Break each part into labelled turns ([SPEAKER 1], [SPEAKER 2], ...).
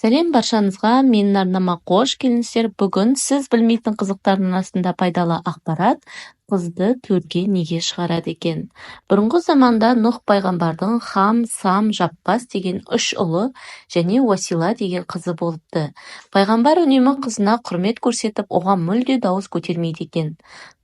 [SPEAKER 1] Сәлем баршаңызға, менің арнама қош келдіңіздер. Бүгін сіз білмейтін қызықтардың астында пайдалы ақпарат қызды төрге неге шығарады екен. Бұрынғы заманда Нұх пайғамбардың Хам, Сам, Жаппас деген 3 ұлы және Уасила деген қызы болыпты. Пайғамбар үнемі қызына құрмет көрсетіп, оған мүлде дауыс көтермейді екен.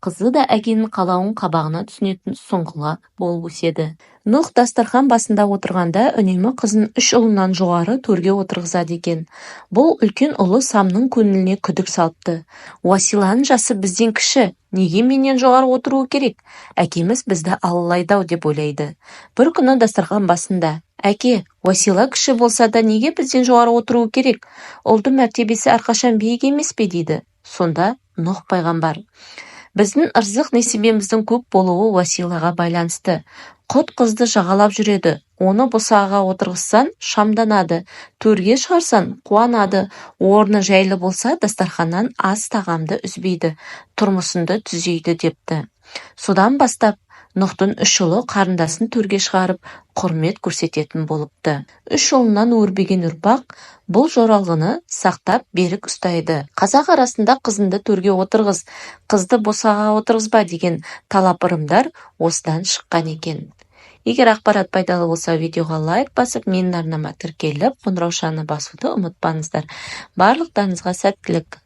[SPEAKER 1] Қызы да әкенің қалауын қабағына түсінетін сұңғыла болып өседі. Нұх дастархан басында отырғанда үнемі қызын 3 ұлынан жоғары төрге отырғызады екен. Бұл үлкен ұлы Самның көңіліне күдік салыпты. Уасиланың жасы бізден кіші, неге менен жоғары отыруы керек? Әкеміз бізді алалайды-ау деп ойлайды. Бір күні дастархан басында: «Әке, Уасила кіші болса да неге бізден жоғары отыруы керек? Ұлдың мәртебесі әрқашан биік емес пе?» дейді. Сонда Нұх пайғамбар: «Біздің ырзық несібеміздің көп болуы Уасилаға байланысты. Құт қызды жағалап жүреді. Оны босағаға отырғызсан, шамданады. Төрге шығарсан, қуанады. Орны жайлы болса, дастарханнан ас тағамды үзбейді. Тұрмысынды түзейді» депті. Содан бастап Нұхтың 3 ұлы қарындасын төрге шығарып, құрмет көрсететін болыпты. 3 ұлынан өрбеген ұрпақ бұл жоралғыны сақтап берік ұстайды. Қазақ арасында қызынды төрге отырғыз, қызды босағаға отырғызба деген талап-ырымдар осыдан шыққан екен. Егер ақпарат пайдалы болса, видеоға лайк басып, менің арнама тіркеліп, қоңыраушаны басуды ұмытпаңыздар. Барлықтарыңызға сәттілік.